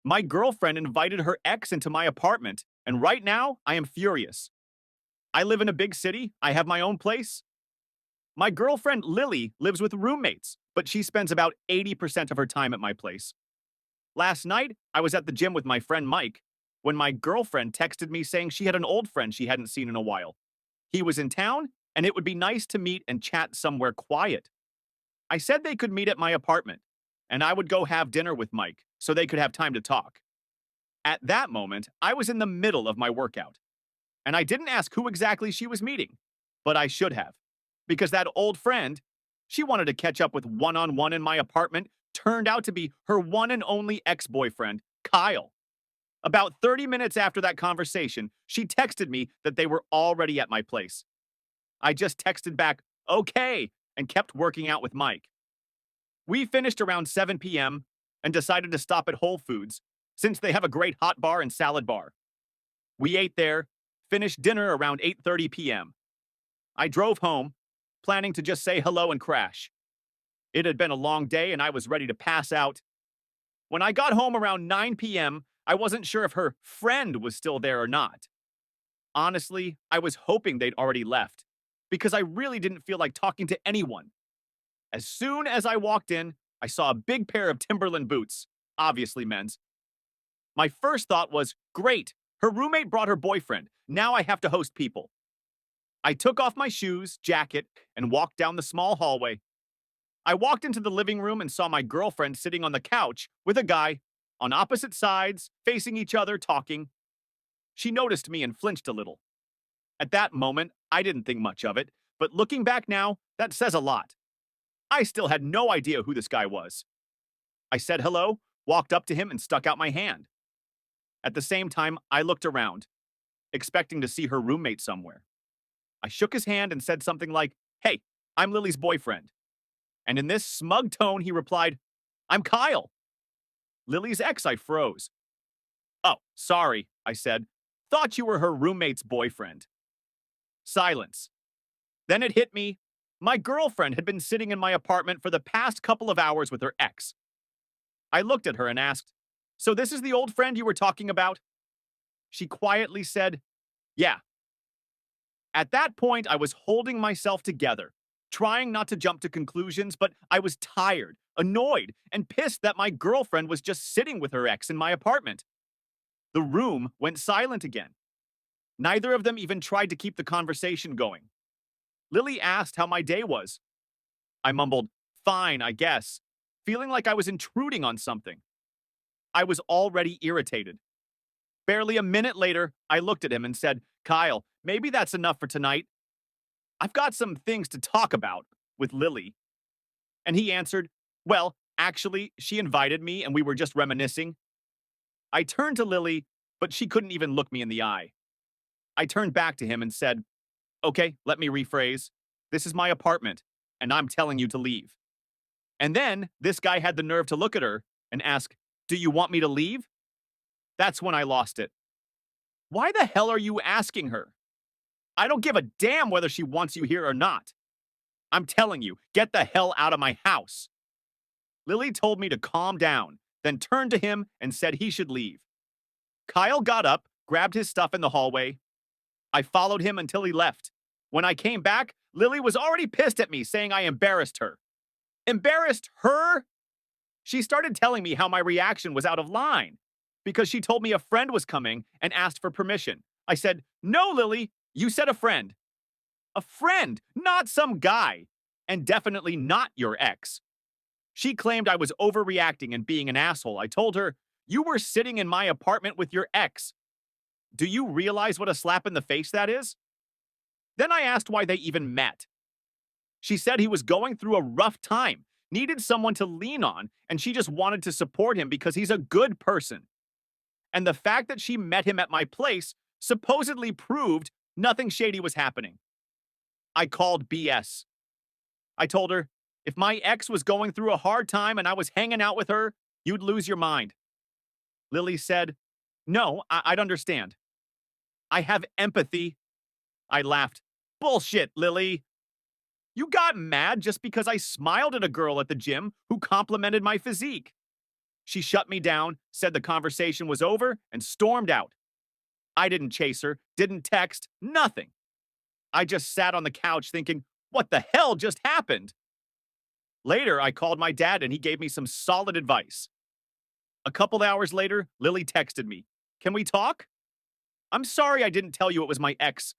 My girlfriend invited her ex into my apartment, and right now I am furious. I live in a big city, I have my own place. My girlfriend Lily lives with roommates, but she spends about 80% of her time at my place. Last night, I was at the gym with my friend Mike when my girlfriend texted me saying she had an old friend she hadn't seen in a while. He was in town, and it would be nice to meet and chat somewhere quiet. I said they could meet at my apartment, and I would go have dinner with Mike so they could have time to talk. At that moment, I was in the middle of my workout, and I didn't ask who exactly she was meeting, but I should have, because that old friend, she wanted to catch up with one on one in my apartment, turned out to be her one and only ex boyfriend, Kyle. About 30 minutes after that conversation, she texted me that they were already at my place. I just texted back, okay, and kept working out with Mike. We finished around 7 p.m. and decided to stop at Whole Foods since they have a great hot bar and salad bar. We ate there, finished dinner around 8:30 p.m. I drove home, planning to just say hello and crash. It had been a long day and I was ready to pass out. When I got home around 9 p.m., I wasn't sure if her friend was still there or not. Honestly, I was hoping they'd already left because I really didn't feel like talking to anyone. As soon as I walked in, I saw a big pair of Timberland boots, obviously men's. My first thought was, great, her roommate brought her boyfriend. Now I have to host people. I took off my shoes, jacket, and walked down the small hallway. I walked into the living room and saw my girlfriend sitting on the couch with a guy on opposite sides, facing each other, talking. She noticed me and flinched a little. At that moment, I didn't think much of it, but looking back now, that says a lot. I still had no idea who this guy was. I said hello, walked up to him, and stuck out my hand. At the same time, I looked around, expecting to see her roommate somewhere. I shook his hand and said something like, hey, I'm Lily's boyfriend. And in this smug tone, he replied, I'm Kyle. Lily's ex. I froze. Oh, sorry, I said. Thought you were her roommate's boyfriend. Silence. Then it hit me. My girlfriend had been sitting in my apartment for the past couple of hours with her ex. I looked at her and asked, so this is the old friend you were talking about? She quietly said, yeah. At that point, I was holding myself together, trying not to jump to conclusions, but I was tired, annoyed, and pissed that my girlfriend was just sitting with her ex in my apartment. The room went silent again. Neither of them even tried to keep the conversation going. Lily asked how my day was. I mumbled, fine, I guess, feeling like I was intruding on something. I was already irritated. Barely a minute later, I looked at him and said, Kyle, maybe that's enough for tonight. I've got some things to talk about with Lily. And he answered, well, actually, she invited me and we were just reminiscing. I turned to Lily, but she couldn't even look me in the eye. I turned back to him and said, okay, let me rephrase. This is my apartment, and I'm telling you to leave. And then this guy had the nerve to look at her and ask, do you want me to leave? That's when I lost it. Why the hell are you asking her? I don't give a damn whether she wants you here or not. I'm telling you, get the hell out of my house. Lily told me to calm down, then turned to him and said he should leave. Kyle got up, grabbed his stuff in the hallway. I followed him until he left. When I came back, Lily was already pissed at me, saying I embarrassed her. Embarrassed her? She started telling me how my reaction was out of line because she told me a friend was coming and asked for permission. I said, no, Lily, you said a friend. A friend, not some guy, and definitely not your ex. She claimed I was overreacting and being an asshole. I told her, you were sitting in my apartment with your ex. Do you realize what a slap in the face that is? Then I asked why they even met. She said he was going through a rough time, needed someone to lean on, and she just wanted to support him because he's a good person. And the fact that she met him at my place supposedly proved nothing shady was happening. I called BS. I told her, if my ex was going through a hard time and I was hanging out with her, you'd lose your mind. Lily said, no, I'd understand. I have empathy. I laughed. Bullshit, Lily. You got mad just because I smiled at a girl at the gym who complimented my physique. She shut me down, said the conversation was over, and stormed out. I didn't chase her, didn't text, nothing. I just sat on the couch thinking, what the hell just happened? Later, I called my dad and he gave me some solid advice. A couple hours later, Lily texted me. Can we talk? I'm sorry I didn't tell you it was my ex.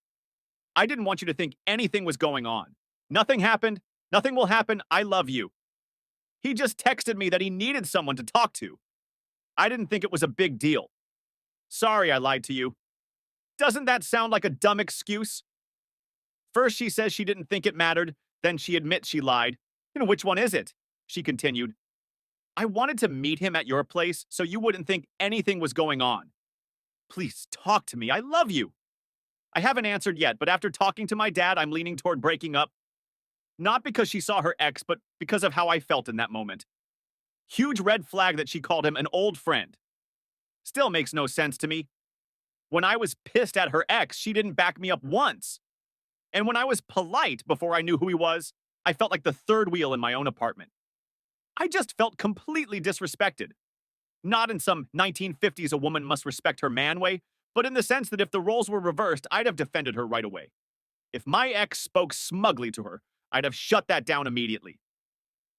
I didn't want you to think anything was going on. Nothing happened. Nothing will happen. I love you. He just texted me that he needed someone to talk to. I didn't think it was a big deal. Sorry I lied to you. Doesn't that sound like a dumb excuse? First, she says she didn't think it mattered. Then she admits she lied. Which one is it? She continued. I wanted to meet him at your place so you wouldn't think anything was going on. Please talk to me. I love you. I haven't answered yet, but after talking to my dad, I'm leaning toward breaking up. Not because she saw her ex, but because of how I felt in that moment. Huge red flag that she called him an old friend. Still makes no sense to me. When I was pissed at her ex, she didn't back me up once. And when I was polite before I knew who he was, I felt like the third wheel in my own apartment. I just felt completely disrespected. Not in some 1950s a woman must respect her man way, but in the sense that if the roles were reversed, I'd have defended her right away. If my ex spoke smugly to her, I'd have shut that down immediately.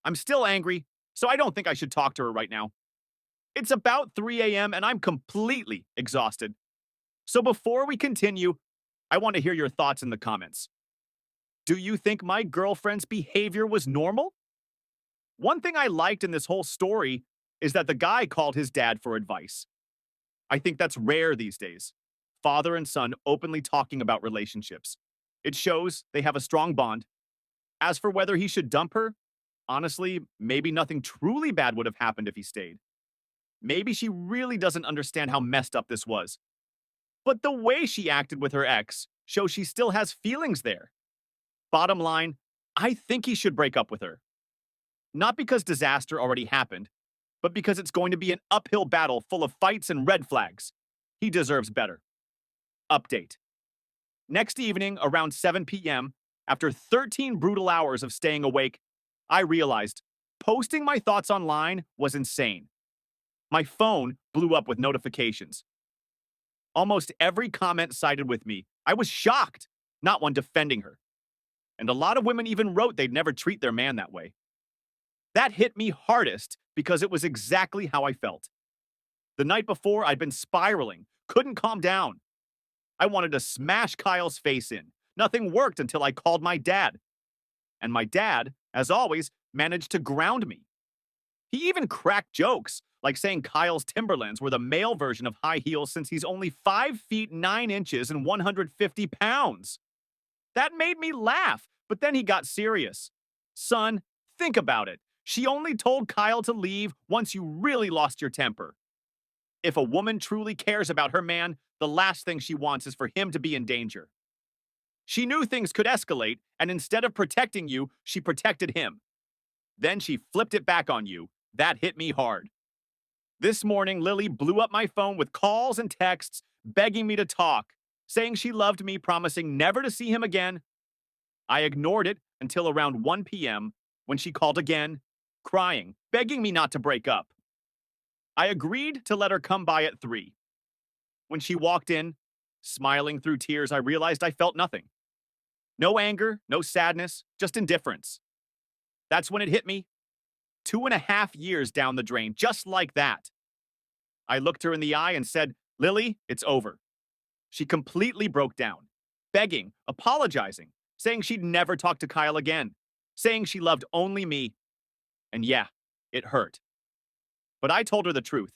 I'm still angry, so I don't think I should talk to her right now. It's about 3 a.m. and I'm completely exhausted. So before we continue, I want to hear your thoughts in the comments. Do you think my girlfriend's behavior was normal? One thing I liked in this whole story is that the guy called his dad for advice. I think that's rare these days. Father and son openly talking about relationships. It shows they have a strong bond. As for whether he should dump her, honestly, maybe nothing truly bad would have happened if he stayed. Maybe she really doesn't understand how messed up this was. But the way she acted with her ex shows she still has feelings there. Bottom line, I think he should break up with her. Not because disaster already happened, but because it's going to be an uphill battle full of fights and red flags. He deserves better. Update. Next evening, around 7 p.m., after 13 brutal hours of staying awake, I realized posting my thoughts online was insane. My phone blew up with notifications. Almost every comment sided with me. I was shocked, not one defending her. And a lot of women even wrote they'd never treat their man that way. That hit me hardest because it was exactly how I felt. The night before, I'd been spiraling, couldn't calm down. I wanted to smash Kyle's face in. Nothing worked until I called my dad. And my dad, as always, managed to ground me. He even cracked jokes, like saying Kyle's Timberlands were the male version of high heels since he's only 5 feet 9 inches and 150 pounds. That made me laugh, but then he got serious. Son, think about it. She only told Kyle to leave once you really lost your temper. If a woman truly cares about her man, the last thing she wants is for him to be in danger. She knew things could escalate, and instead of protecting you, she protected him. Then she flipped it back on you. That hit me hard. This morning, Lily blew up my phone with calls and texts, begging me to talk, saying she loved me, promising never to see him again. I ignored it until around 1 p.m. when she called again, crying, begging me not to break up. I agreed to let her come by at 3. When she walked in, smiling through tears, I realized I felt nothing. No anger, no sadness, just indifference. That's when it hit me. 2.5 years down the drain, just like that. I looked her in the eye and said, Lily, it's over. She completely broke down, begging, apologizing, saying she'd never talk to Kyle again, saying she loved only me. And yeah, it hurt. But I told her the truth.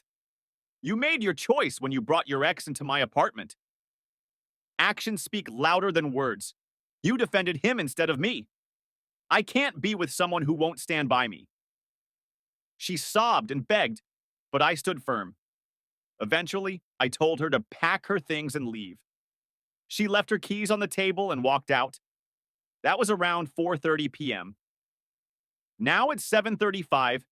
You made your choice when you brought your ex into my apartment. Actions speak louder than words. You defended him instead of me. I can't be with someone who won't stand by me. She sobbed and begged, but I stood firm. Eventually, I told her to pack her things and leave. She left her keys on the table and walked out. That was around 4:30 p.m. Now it's 7:35,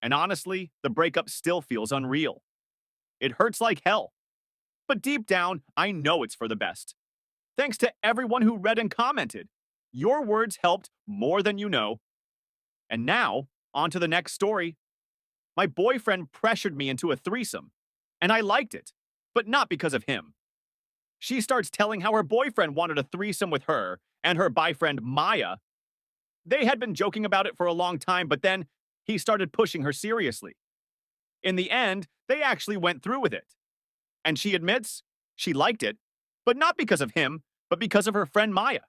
and honestly, the breakup still feels unreal. It hurts like hell. But deep down, I know it's for the best. Thanks to everyone who read and commented. Your words helped more than you know. And now, on to the next story. my boyfriend pressured me into a threesome, and I liked it, but not because of him. She starts telling how her boyfriend wanted a threesome with her and her boyfriend Maya. They had been joking about it for a long time, but then he started pushing her seriously. In the end, they actually went through with it. And she admits she liked it, but not because of him, but because of her friend Maya.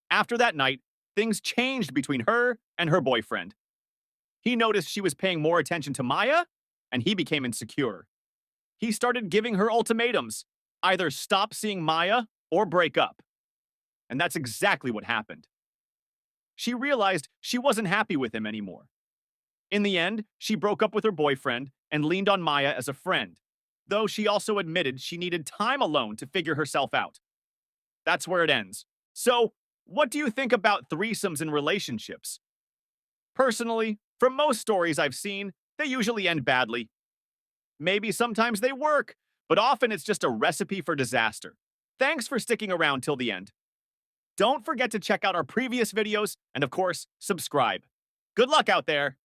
After that night, things changed between her and her boyfriend. He noticed she was paying more attention to Maya, and he became insecure. He started giving her ultimatums, either stop seeing Maya or break up. And that's exactly what happened. She realized she wasn't happy with him anymore. In the end, she broke up with her boyfriend and leaned on Maya as a friend, though she also admitted she needed time alone to figure herself out. That's where it ends. So, what do you think about threesomes in relationships? Personally, from most stories I've seen, they usually end badly. Maybe sometimes they work, but often it's just a recipe for disaster. Thanks for sticking around till the end. Don't forget to check out our previous videos and, of course, subscribe. Good luck out there!